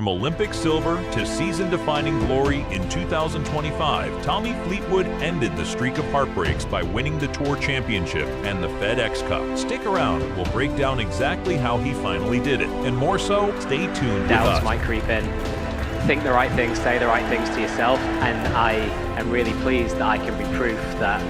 From Olympic silver to season-defining glory in 2025, Tommy Fleetwood ended the streak of heartbreaks by winning the Tour Championship and the FedEx Cup. Stick around, we'll break down exactly how he finally did it. And more so, stay tuned with us. Doubts might creep in. Think the right things, say the right things to yourself, and I am really pleased that I can be proof that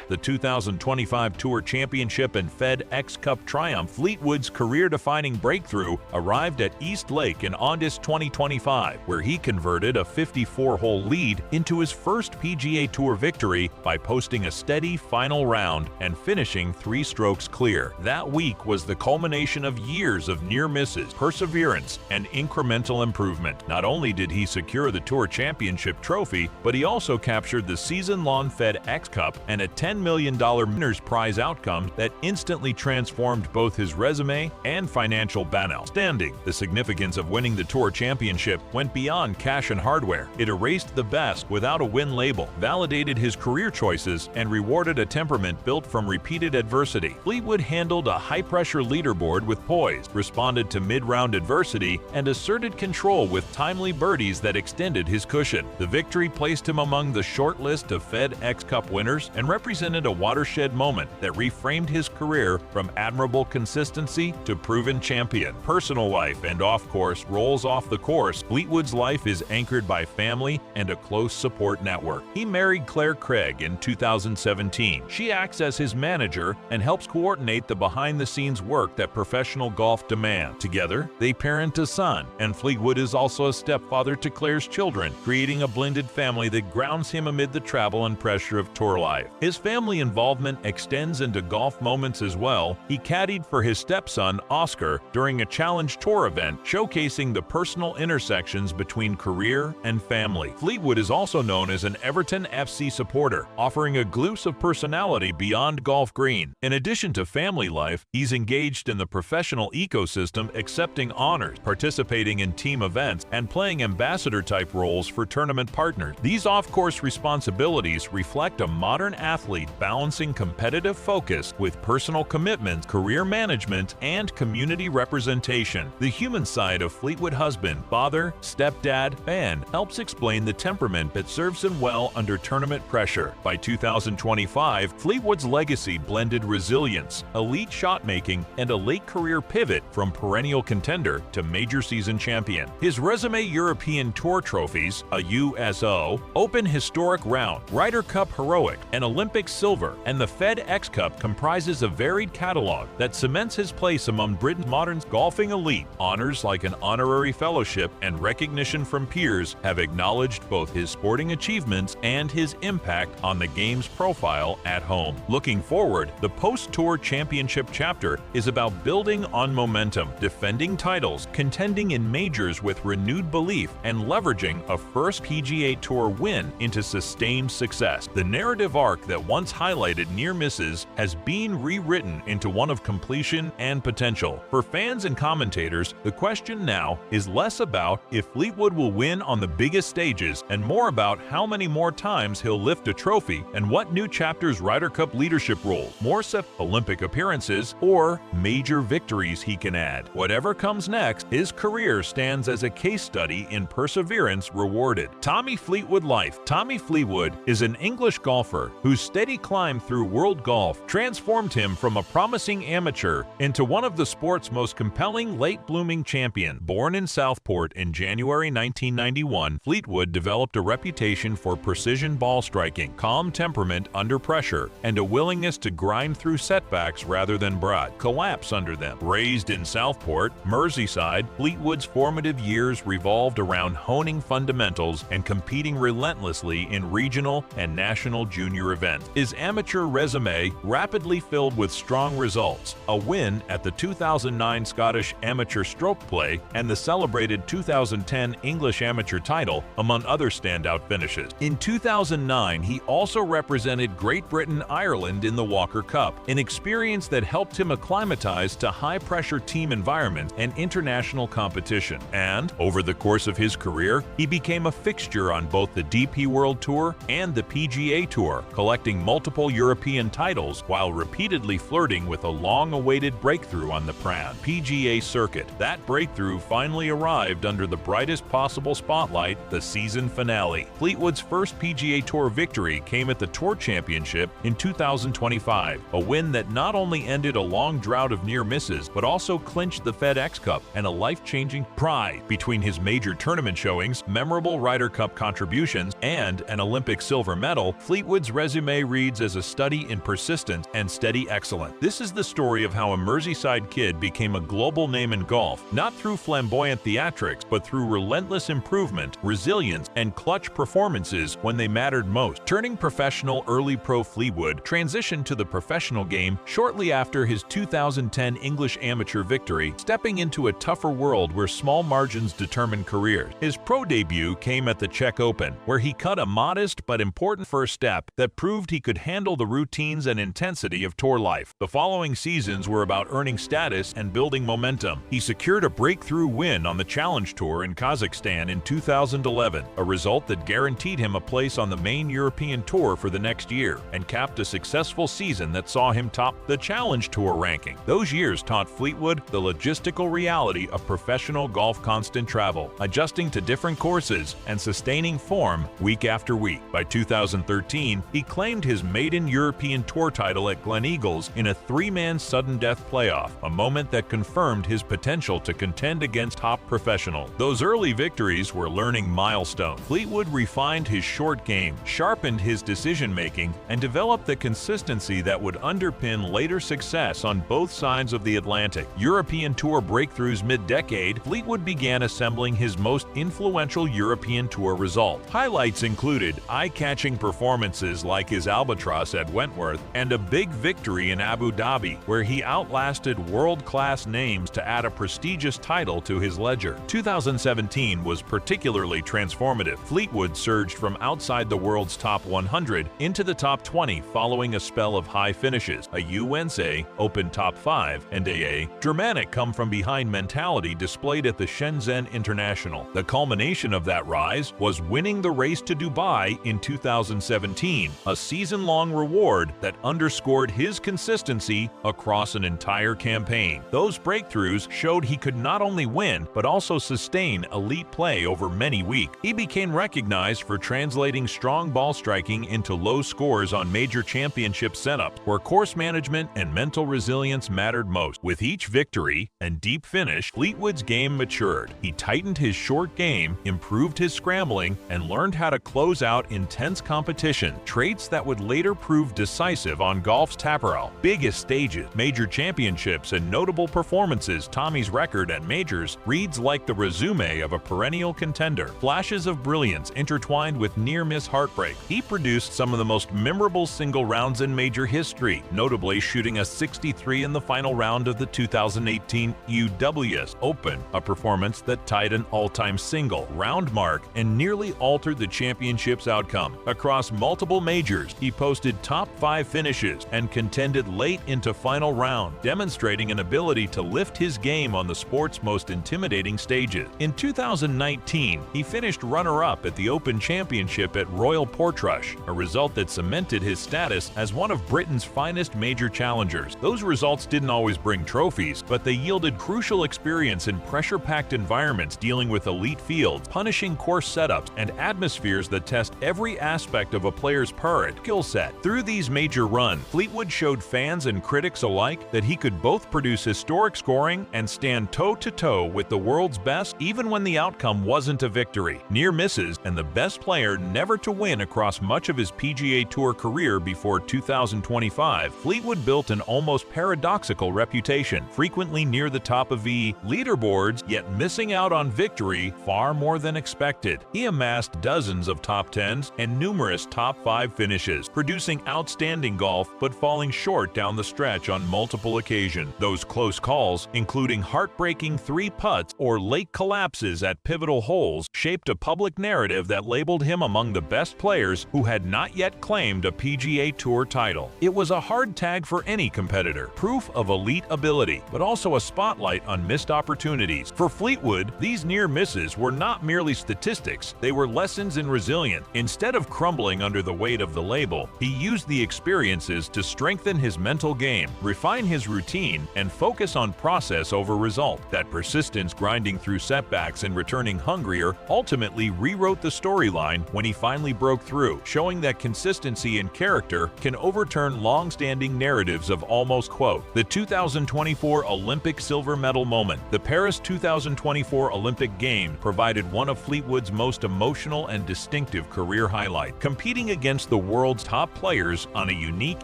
the 2025 Tour Championship and FedEx Cup triumph, Fleetwood's career-defining breakthrough, arrived at East Lake in August 2025, where he converted a 54-hole lead into his first PGA Tour victory by posting a steady final round and finishing 3 strokes clear. That week was the culmination of years of near misses, perseverance, and incremental improvement. Not only did he secure the Tour Championship trophy, but he also captured the season-long FedEx Cup and a $10 million winner's prize outcome that instantly transformed both his resume and financial balance. The significance of winning the Tour Championship went beyond cash and hardware. It erased the best without a win label, validated his career choices, and rewarded a temperament built from repeated adversity. Fleetwood handled a high-pressure leaderboard with poise, responded to mid-round adversity, and asserted control with timely birdies that extended his cushion. The victory placed him among the short list of FedEx Cup winners and represented a watershed moment that reframed his career from admirable consistency to proven champion. Personal life and off-course rolls off the course. Fleetwood's life is anchored by family and a close support network. He married Claire Craig in 2017. She acts as his manager and helps coordinate the behind-the-scenes work that professional golf demands. Together, they parent a son, and Fleetwood is also a stepfather to Claire's children, creating a blended family that grounds him amid the travel and pressure of tour life. His family involvement extends into golf moments as well. He caddied for his stepson, Oscar, during a Challenge Tour event, showcasing the personal intersections between career and family. Fleetwood is also known as an Everton FC supporter, offering a glimpse of personality beyond golf green. In addition to family life, he's engaged in the professional ecosystem, accepting honors, participating in team events, and playing ambassador-type roles for tournament partners. These off-course responsibilities reflect a modern athlete balancing competitive focus with personal commitment, career management, and community representation. The human side of Fleetwood husband, father, stepdad, fan helps explain the temperament that serves him well under tournament pressure. By 2025, Fleetwood's legacy blended resilience, elite shot-making, and a late career pivot from perennial contender to major season champion. His resume: European Tour trophies, a USO, Open Historic Round, Ryder Cup Heroic, and Olympic Silver, and the FedEx Cup comprises a varied catalog that cements his place among Britain's modern golfing elite. Honors like an honorary fellowship and recognition from peers have acknowledged both his sporting achievements and his impact on the game's profile at home. Looking forward, the post-tour championship chapter is about building on momentum, defending titles, contending in majors with renewed belief, and leveraging a first PGA Tour win into sustained success. The narrative arc that once highlighted near misses has been rewritten into one of completion and potential. For fans and commentators, the question now is less about if Fleetwood will win on the biggest stages and more about how many more times he'll lift a trophy and what new chapters Ryder Cup leadership roles, more Olympic appearances, or major victories he can add. Whatever comes next, his career stands as a case study in perseverance rewarded. Tommy Fleetwood life. Tommy Fleetwood is an English golfer whose steady climb through world golf transformed him from a promising amateur into one of the sport's most compelling late-blooming champions. Born in Southport in January 1991, Fleetwood developed a reputation for precision ball striking, calm temperament under pressure, and a willingness to grind through setbacks rather than collapse under them. Raised in Southport, Merseyside, Fleetwood's formative years revolved around honing fundamentals and competing relentlessly in regional and national junior events. His amateur resume rapidly filled with strong results, a win at the 2009 Scottish Amateur Stroke Play and the celebrated 2010 English Amateur title, among other standout finishes. In 2009, he also represented Great Britain-Ireland in the Walker Cup, an experience that helped him acclimatize to high-pressure team environments and international competition. And, over the course of his career, he became a fixture on both the DP World Tour and the PGA Tour, collecting multiple European titles while repeatedly flirting with a long-awaited breakthrough on the PGA circuit. That breakthrough finally arrived under the brightest possible spotlight, the season finale. Fleetwood's first PGA Tour victory came at the Tour Championship in 2025, a win that not only ended a long drought of near misses but also clinched the FedEx Cup and a life-changing prize. Between his major tournament showings, memorable Ryder Cup contributions, and an Olympic silver medal, Fleetwood's resume reads as a study in persistence and steady excellence. This is the story of how a Merseyside kid became a global name in golf, not through flamboyant theatrics, but through relentless improvement, resilience, and clutch performances when they mattered most. Turning professional, early pro Fleetwood transitioned to the professional game shortly after his 2010 English amateur victory, stepping into a tougher world where small margins determine careers. His pro debut came at the Czech Open, where he cut a modest but important first step that proved he could handle the routines and intensity of tour life. The following seasons were about earning status and building momentum. He secured a breakthrough win on the Challenge Tour in Kazakhstan in 2011, a result that guaranteed him a place on the main European Tour for the next year, and capped a successful season that saw him top the Challenge Tour ranking. Those years taught Fleetwood the logistical reality of professional golf: constant travel, adjusting to different courses, and sustaining form week after week. By 2013, he claimed his maiden European Tour title at Gleneagles in a three-man sudden death playoff, a moment that confirmed his potential to contend against top professionals. Those early victories were learning milestones. Fleetwood refined his short game, sharpened his decision-making, and developed the consistency that would underpin later success on both sides of the Atlantic. European Tour breakthroughs mid-decade, Fleetwood began assembling his most influential European Tour result. Highlights included eye-catching performances like his Albatross at Wentworth and a big victory in Abu Dhabi, where he outlasted world-class names to add a prestigious title to his ledger. 2017 was particularly transformative. Fleetwood surged from outside the world's top 100 into the top 20 following a spell of high finishes, a US Open top 5, and a dramatic come-from-behind mentality displayed at the Shenzhen International. The culmination of that rise was winning the race to Dubai in 2017, a season-long reward that underscored his consistency across an entire campaign. Those breakthroughs showed he could not only win, but also sustain elite play over many weeks. He became recognized for translating strong ball striking into low scores on major championship setups, where course management and mental resilience mattered most. With each victory and deep finish, Fleetwood's game matured. He tightened his short game, improved his scrambling, and learned how to close out intense competition, traits that would later prove decisive on golf's temporal biggest stages. Major championships and notable performances. Tommy's record at majors reads like the resume of a perennial contender. Flashes of brilliance intertwined with near-miss heartbreak. He produced some of the most memorable single rounds in major history, notably shooting a 63 in the final round of the 2018 US Open, a performance that tied an all-time single round mark and nearly altered the championship's outcome. Across multiple majors, he posted top 5 finishes and contended late into final round, demonstrating an ability to lift his game on the sport's most intimidating stages. In 2019, he finished runner-up at the Open Championship at Royal Portrush, a result that cemented his status as one of Britain's finest major challengers. Those results didn't always bring trophies, but they yielded crucial experience in pressure-packed environments dealing with elite fields, punishing course setups, and atmospheres that test every aspect of a player's skill set. Through these major runs, Fleetwood showed fans and critics alike that he could both produce historic scoring and stand toe-to-toe with the world's best, even when the outcome wasn't a victory. Near misses, and the best player never to win across much of his PGA Tour career before 2025, Fleetwood built an almost paradoxical reputation, frequently near the top of the leaderboards, yet missing out on victory far more than expected. He amassed dozens of top 10s and numerous top 5 finishes, producing outstanding golf but falling short down the stretch on multiple occasions. Those close calls, including heartbreaking 3 putts or late collapses at pivotal holes, shaped a public narrative that labeled him among the best players who had not yet claimed a PGA Tour title. It was a hard tag for any competitor, proof of elite ability, but also a spotlight on missed opportunities. For Fleetwood, these near misses were not merely statistics, they were lessons in resilience. Instead of crumbling under the weight of the label, unforgettable. He used the experiences to strengthen his mental game, refine his routine, and focus on process over result. That persistence, grinding through setbacks and returning hungrier, ultimately rewrote the storyline when he finally broke through, showing that consistency and character can overturn long-standing narratives of almost quote. The 2024 Olympic silver medal moment. The Paris 2024 Olympic Games provided one of Fleetwood's most emotional and distinctive career highlights. Competing against the world's top players on a unique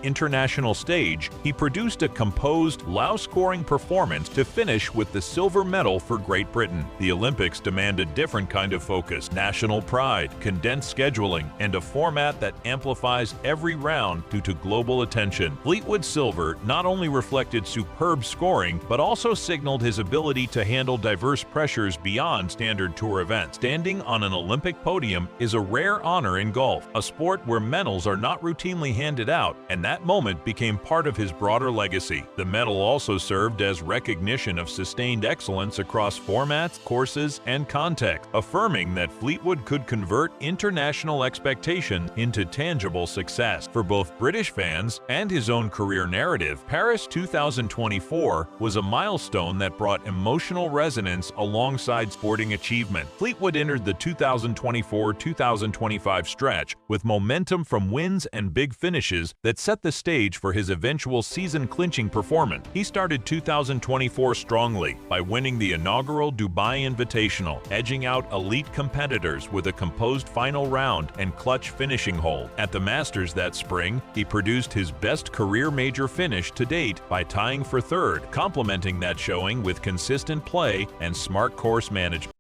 international stage, he produced a composed, low-scoring performance to finish with the silver medal for Great Britain. The Olympics demand a different kind of focus, national pride, condensed scheduling, and a format that amplifies every round due to global attention. Fleetwood's silver not only reflected superb scoring, but also signaled his ability to handle diverse pressures beyond standard tour events. Standing on an Olympic podium is a rare honor in golf, a sport where medals are not routinely handed out, and that moment became part of his broader legacy. The medal also served as recognition of sustained excellence across formats, courses, and context, affirming that Fleetwood could convert international expectation into tangible success. For both British fans and his own career narrative, Paris 2024 was a milestone that brought emotional resonance alongside sporting achievement. Fleetwood entered the 2024-2025 stretch with momentum from wins and big finishes that set the stage for his eventual season-clinching performance. He started 2024 strongly by winning the inaugural Dubai Invitational, edging out elite competitors with a composed final round and clutch finishing hole. At the Masters that spring, he produced his best career major finish to date by tying for third, complementing that showing with consistent play and smart course management.